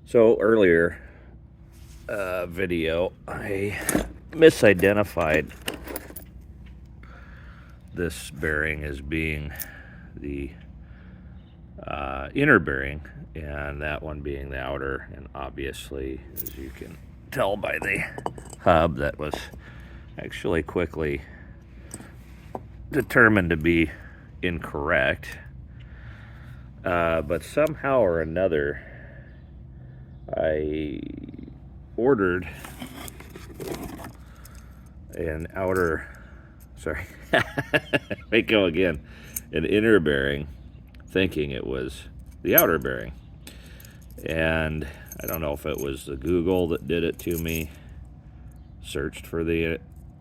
So earlier video, I misidentified this bearing as being the inner bearing, and that one being the outer. And obviously, as you can tell by the hub, that was actually quickly determined to be incorrect. But somehow or another, I ordered an inner bearing, thinking it was the outer bearing. And I don't know if it was the Google that did it to me, searched for the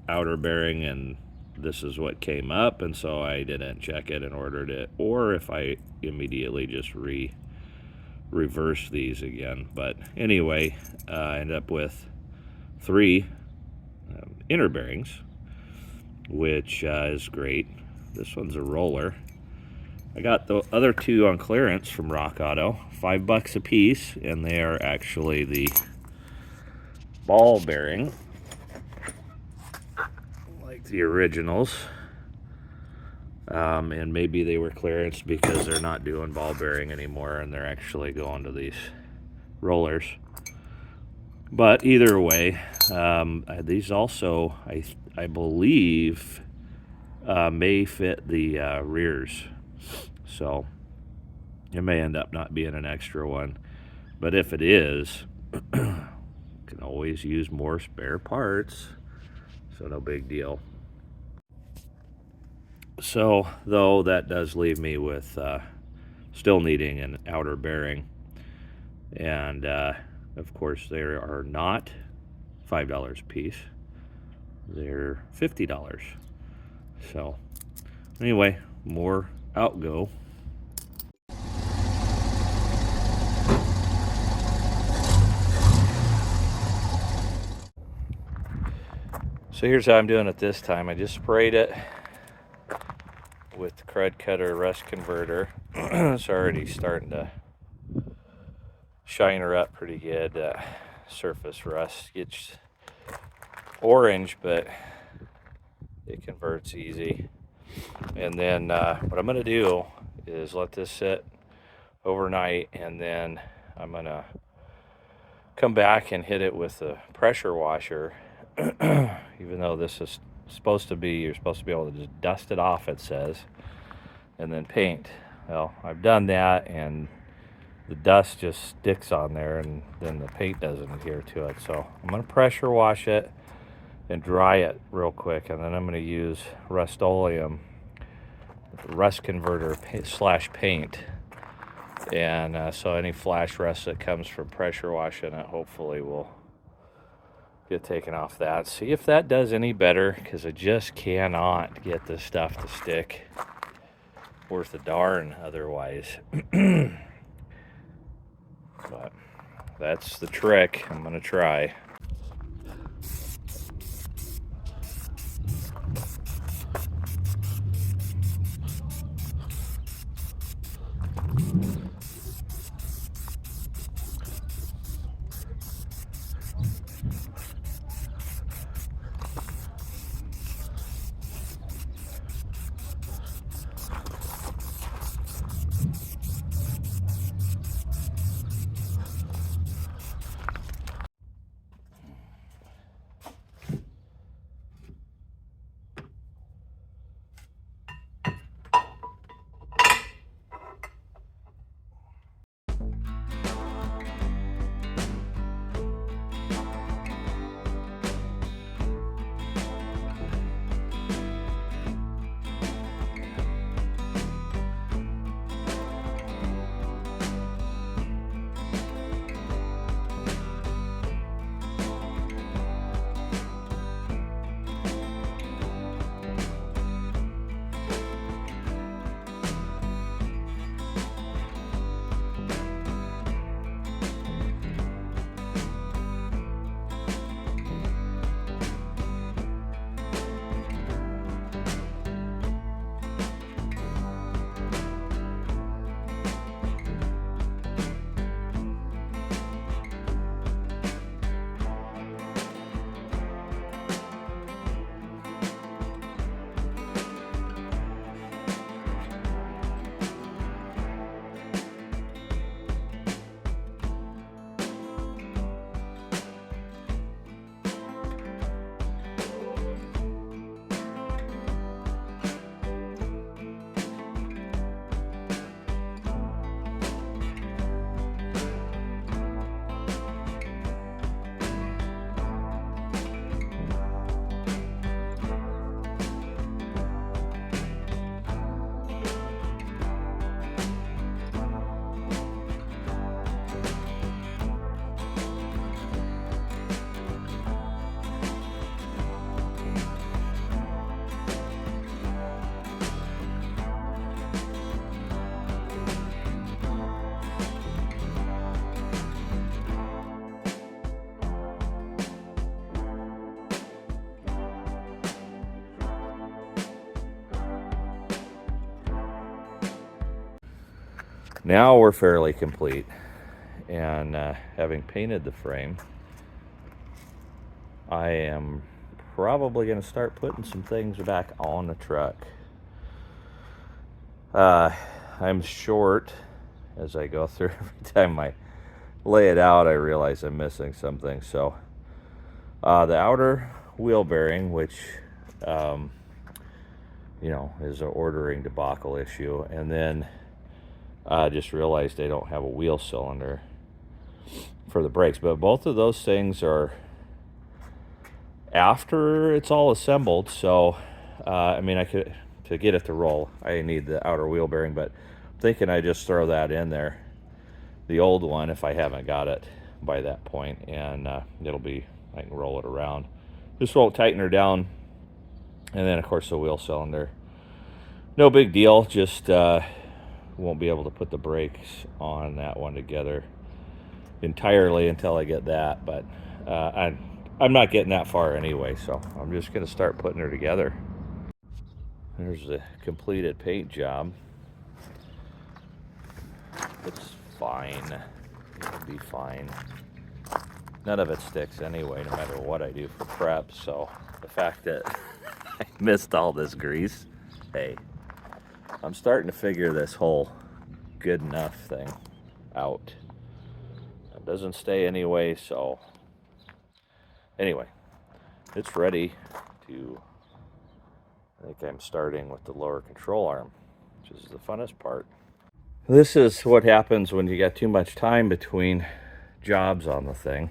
outer bearing, and this is what came up, and so I didn't check it and ordered it, or if I immediately just reverse these again. But anyway, I ended up with 3 inner bearings, which is great. This one's a roller. I got the other 2 on clearance from Rock Auto, $5 a piece, and they are actually the ball bearing, like the originals. And maybe they were clearance because they're not doing ball bearing anymore and they're actually going to these rollers. But either way, these also, I believe, may fit the rears. So it may end up not being an extra one. But if it is, can always use more spare parts. So no big deal. So, though, that does leave me with still needing an outer bearing. And, of course, they are not $5 a piece. They're $50. So, anyway, more outgo. So here's how I'm doing it this time. I just sprayed it with the Crud Cutter Rust Converter. It's already starting to shine her up pretty good. Surface rust gets orange, but it converts easy. And then what I'm going to do is let this sit overnight, and then I'm going to come back and hit it with a pressure washer. Even though this is supposed to be, you're supposed to be able to just dust it off, it says, and then paint. Well, I've done that, and the dust just sticks on there, and then the paint doesn't adhere to it. So I'm going to pressure wash it and dry it real quick, and then I'm going to use Rust-Oleum Rust Converter / paint. And so any flash rust that comes from pressure washing it hopefully will get taken off that. See if that does any better, because I just cannot get this stuff to stick worth a darn otherwise. But that's the trick. I'm gonna try. Now we're fairly complete, and having painted the frame, I am probably going to start putting some things back on the truck. I'm short as I go through. Every time I lay it out, I realize I'm missing something. So the outer wheel bearing, which you know, is an ordering debacle issue, and then I just realized I don't have a wheel cylinder for the brakes. But both of those things are after it's all assembled. So I mean, I could, to get it to roll, I need the outer wheel bearing, but I'm thinking I just throw that in there, the old one, if I haven't got it by that point, and it'll be, I can roll it around. Just won't tighten her down. And then of course the wheel cylinder, no big deal, just won't be able to put the brakes on that one together entirely until I get that. But I'm not getting that far anyway, so I'm just going to start putting her together. There's the completed paint job. It's fine. It'll be fine. None of it sticks anyway, no matter what I do for prep. So the fact that I missed all this grease, hey, I'm starting to figure this whole good enough thing out. It doesn't stay anyway, so anyway, it's ready to, I think I'm starting with the lower control arm, which is the funnest part. This is what happens when you got too much time between jobs on the thing,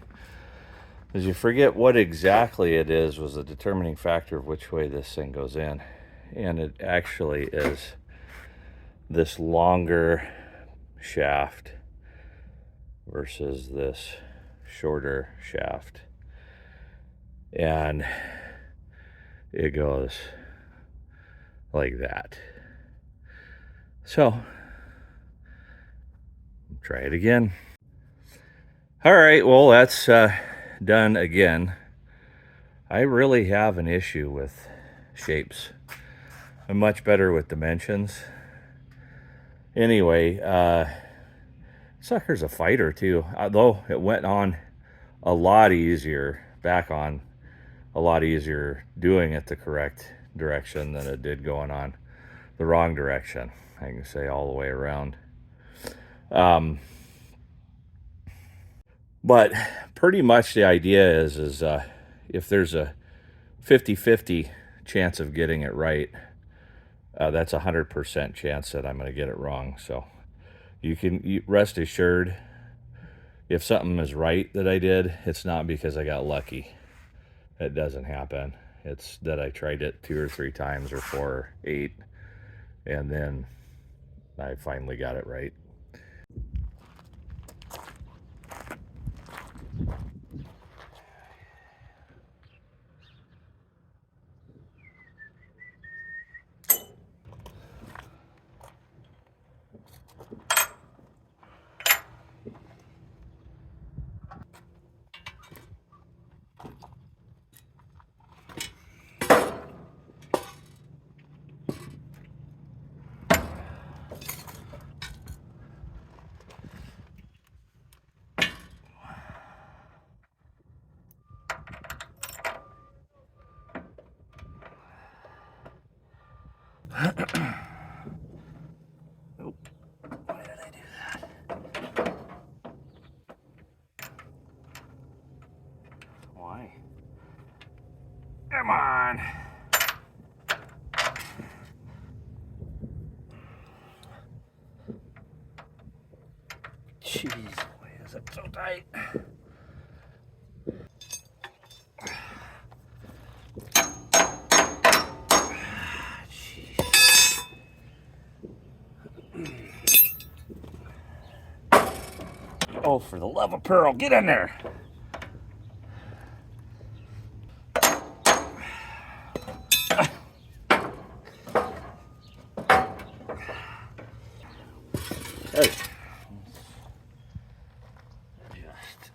is you forget what exactly it is was the determining factor of which way this thing goes in. And it actually is this longer shaft versus this shorter shaft. And it goes like that. So try it again. All right, well, that's done again. I really have an issue with shapes. I'm much better with dimensions. Anyway, sucker's a fighter too, although it went on a lot easier, back on a lot easier doing it the correct direction than it did going on the wrong direction. I can say all the way around. But pretty much the idea is if there's a 50-50 chance of getting it right, that's a 100% chance that I'm going to get it wrong. So you can rest assured, if something is right that I did, it's not because I got lucky. It doesn't happen. It's that I tried it 2 or 3 times, or 4 or 8, and then I finally got it right. Oh, why did I do that? Why? Come on. Jeez, why is it so tight? Oh, for the love of Pearl, get in there. Hey. Just.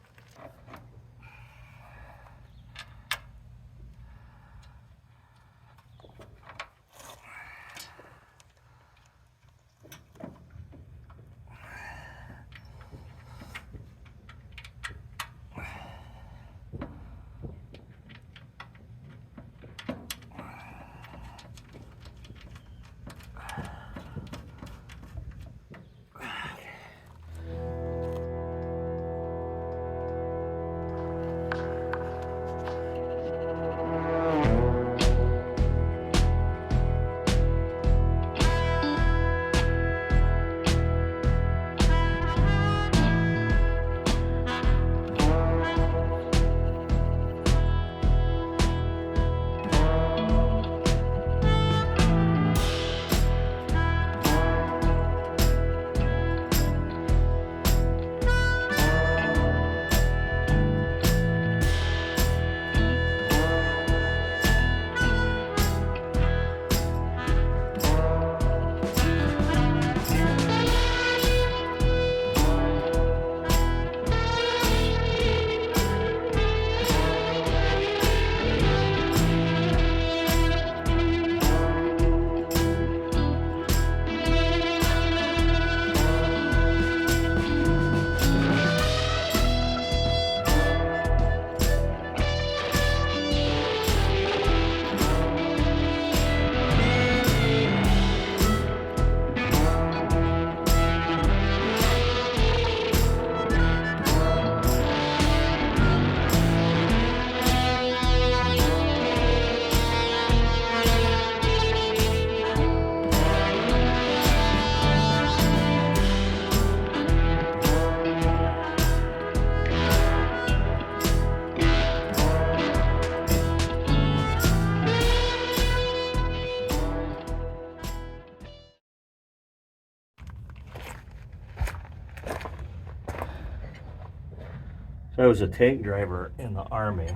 I was a tank driver in the Army,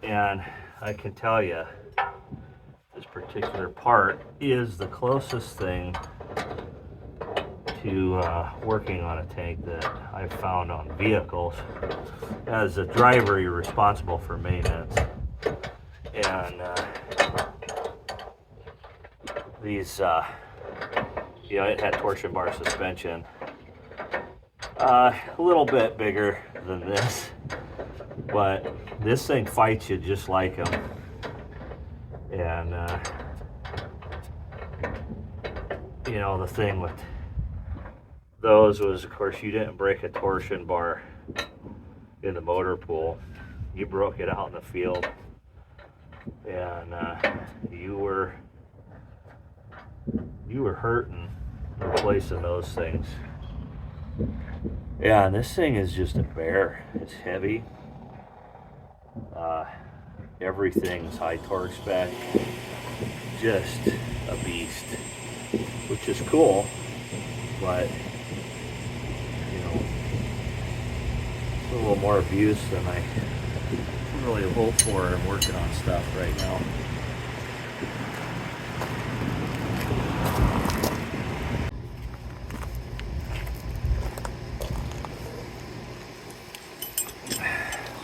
and I can tell you this particular part is the closest thing to working on a tank that I've found on vehicles. As a driver, you're responsible for maintenance, and these you know, it had torsion bar suspension, a little bit bigger than this, but this thing fights you just like them. And you know, the thing with those was, of course, you didn't break a torsion bar in the motor pool. You broke it out in the field, and you were hurting replacing those things. Yeah, and this thing is just a bear. It's heavy. Everything's high torque spec. Just a beast, which is cool, but you know, it's a little more abuse than I really hope for. I'm working on stuff right now.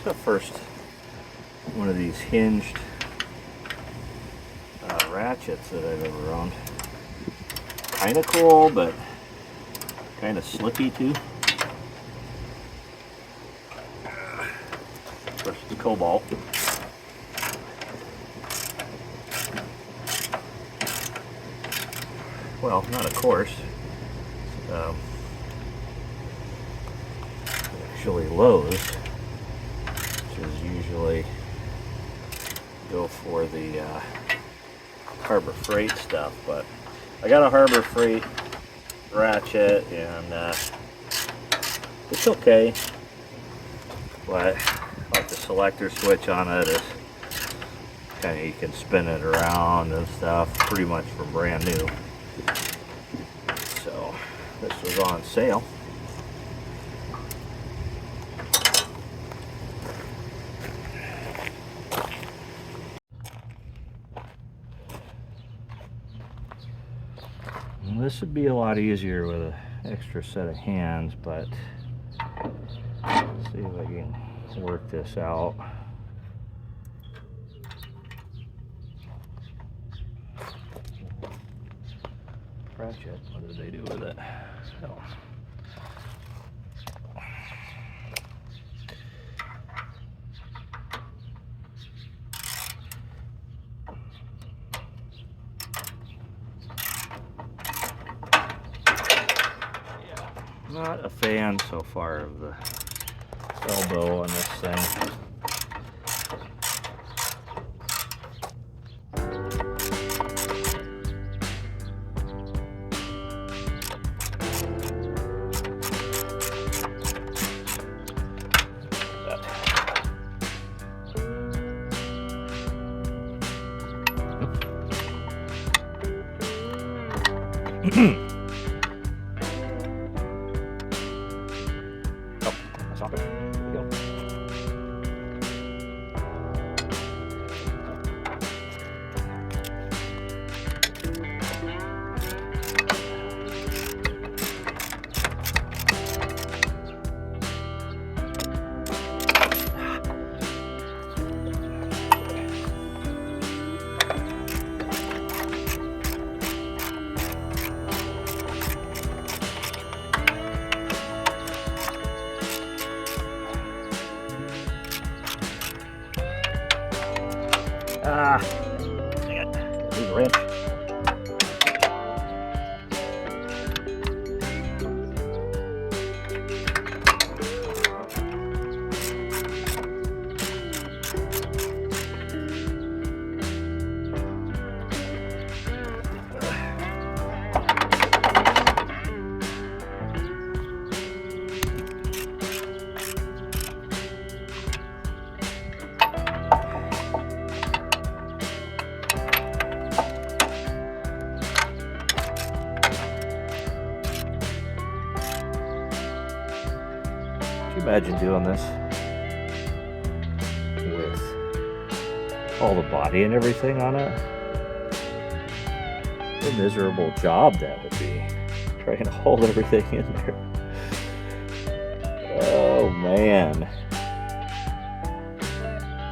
The first one of these hinged ratchets that I've ever owned. Kind of cool, but kind of slippy too. Of course, the cobalt. Well, not of course. Actually, Lowe's, usually go for the Harbor Freight stuff, but I got a Harbor Freight ratchet, and it's okay, but like the selector switch on it is kind of, you can spin it around and stuff, pretty much from brand new. So this was on sale. This would be a lot easier with an extra set of hands, but let's see if I can work this out. Ratchet, what did they do with it? Oh. Not a fan so far of the elbow on this thing. Dang it. Need a wrench. you imagine doing this with all the body and everything on it? What a miserable job that would be, trying to hold everything in there. Oh man,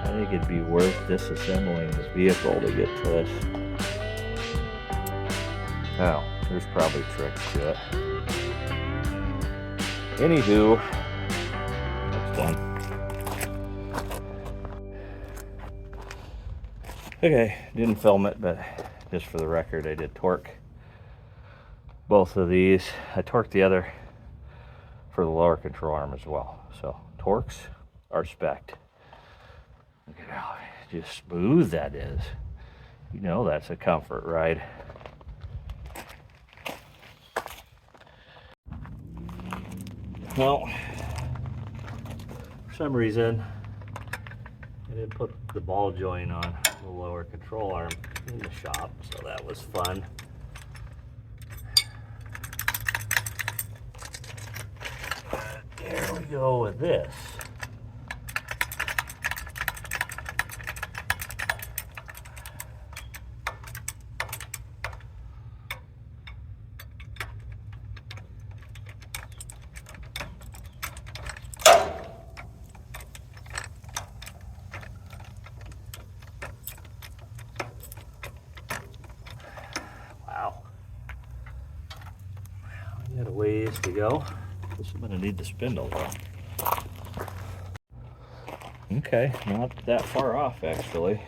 I think it'd be worth disassembling this vehicle to get to this. Oh, there's probably tricks to it. Anywho, next one. Okay, didn't film it, but just for the record, I did torque both of these. I torqued the other for the lower control arm as well. So torques are spec'd. Look at how just smooth that is. You know that's a comfort ride. Well, for some reason, I didn't put the ball joint on the lower control arm in the shop, so that was fun. There we go with this. Wow. We got a ways to go. Guess I'm gonna need the spindle though. Okay, not that far off actually.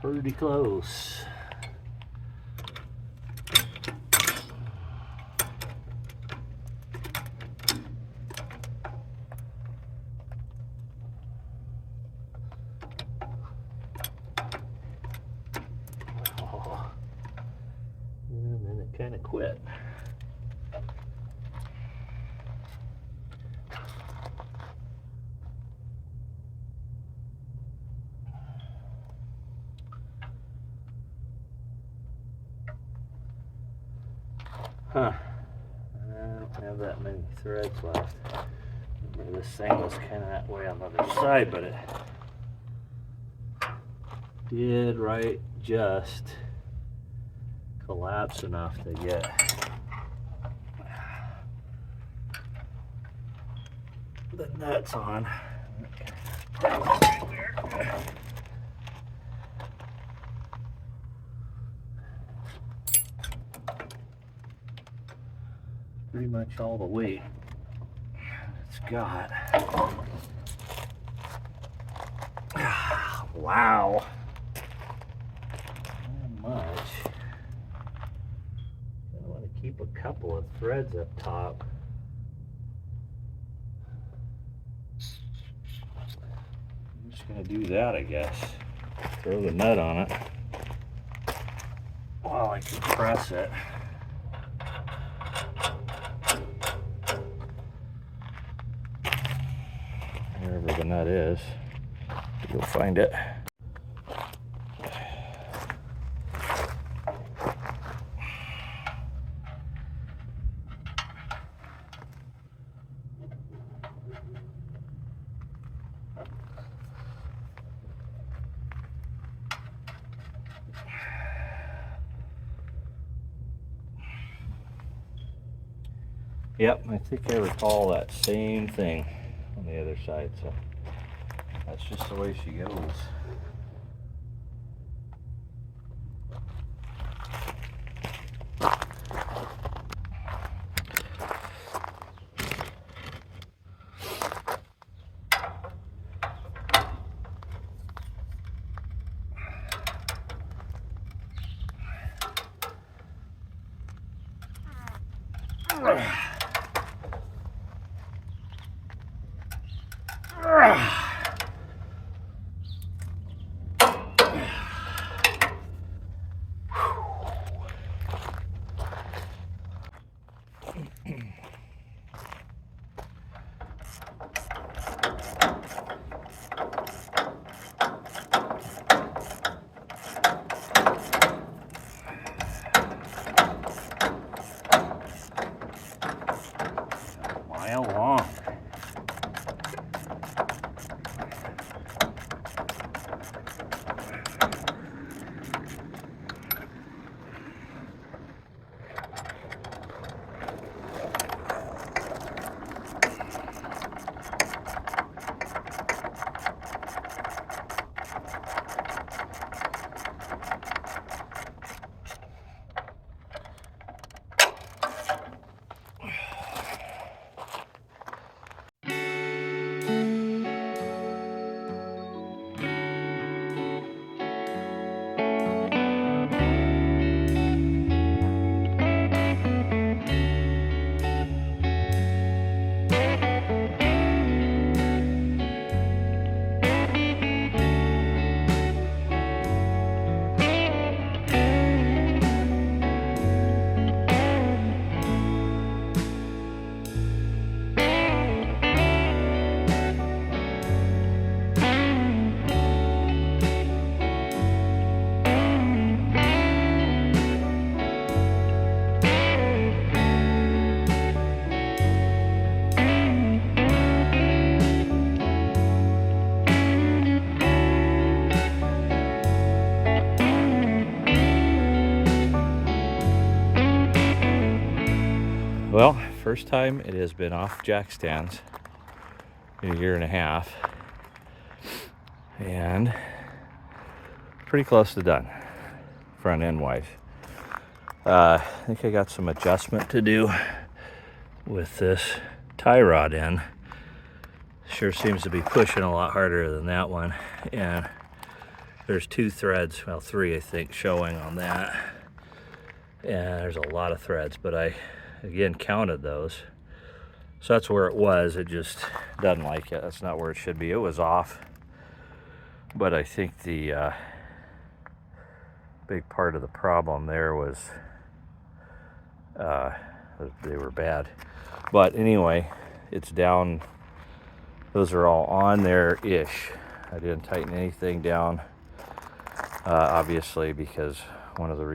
Pretty close. Oh. And then it kind of quit. Huh. I don't have that many threads left. Remember, this thing was kind of that way on the other side, but it did right just collapse enough to get the nuts on. Pretty much all the weight it's got. Wow. Not much. I want to keep a couple of threads up top. I'm just going to do that, I guess. Throw the nut on it while I compress it. Wherever the nut is, you'll find it. Yep, I think I recall that same thing on the other side, so that's just the way she goes. Mile long. first time it has been off jack stands in a year and a half, and pretty close to done front end wise. I think I got some adjustment to do with this tie rod end. Sure seems to be pushing a lot harder than that one, and there's 2 threads, well 3 I think, showing on that, and there's a lot of threads, but I again counted those, so that's where it was. It just doesn't like it. That's not where it should be. It was off, but I think the big part of the problem there was they were bad. But anyway, it's down. Those are all on there-ish. I didn't tighten anything down, obviously, because one of the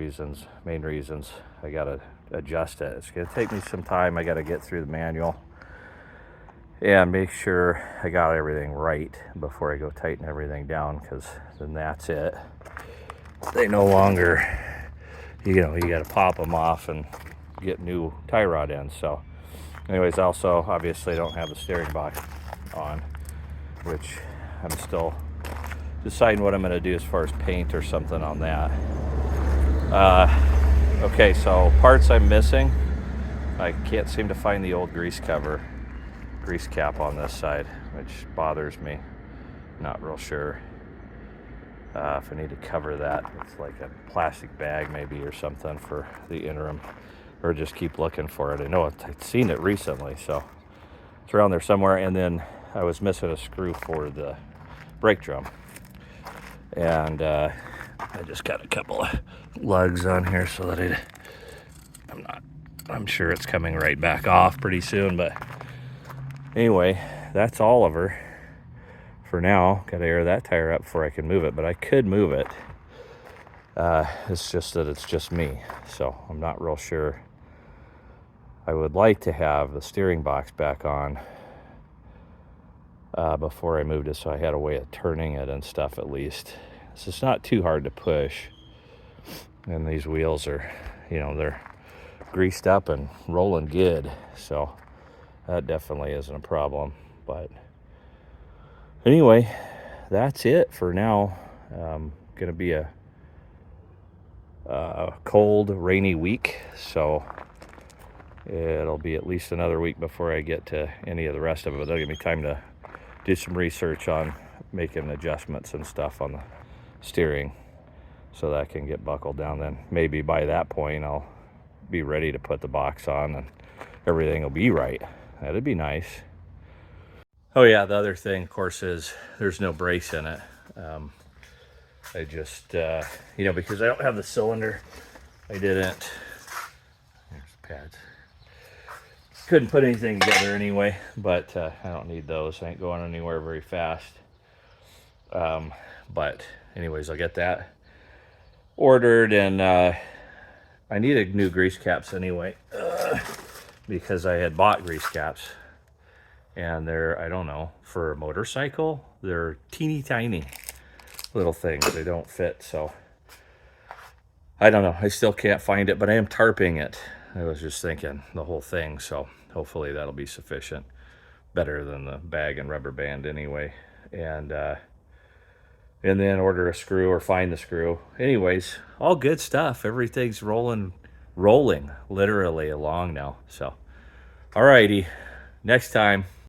main reasons I gotta adjust it. It's gonna take me some time. I gotta get through the manual and make sure I got everything right before I go tighten everything down, because then that's it. They no longer, you gotta pop them off and get new tie rod ends. So anyways, also obviously don't have the steering box on, which I'm still deciding what I'm going to do as far as paint or something on that. Okay, so parts I'm missing. I can't seem to find the old grease cap on this side, which bothers me. Not real sure if I need to cover that. It's like a plastic bag maybe or something for the interim, or just keep looking for it. I know I'd seen it recently, so it's around there somewhere. And then I was missing a screw for the brake drum, and I just got a couple of lugs on here so that I'm sure it's coming right back off pretty soon. But anyway, that's all of her for now. Got to air that tire up before I can move it, but I could move it. It's just that it's just me, so I'm not real sure. I would like to have the steering box back on before I moved it, so I had a way of turning it and stuff at least. So it's not too hard to push, and these wheels are, they're greased up and rolling good, so that definitely isn't a problem. But anyway, that's it for now. Gonna be a cold, rainy week, so it'll be at least another week before I get to any of the rest of it. That'll give me time to do some research on making adjustments and stuff on the steering, so that can get buckled down. Then maybe by that point I'll be ready to put the box on and everything will be right. That'd be nice. Oh yeah, the other thing, of course, is there's no brace in it. I just, because I don't have the cylinder, I didn't. There's the pads. Couldn't put anything together anyway, but I don't need those. I ain't going anywhere very fast. But anyways, I'll get that ordered, and I needed new grease caps anyway, because I had bought grease caps, and they're, I don't know, for a motorcycle, they're teeny tiny little things. They don't fit, so I don't know. I still can't find it, but I am tarping it. I was just thinking the whole thing, so hopefully that'll be sufficient. Better than the bag and rubber band anyway. And then order a screw or find the screw. Anyways, all good stuff. Everything's rolling literally along now. So, alrighty, next time.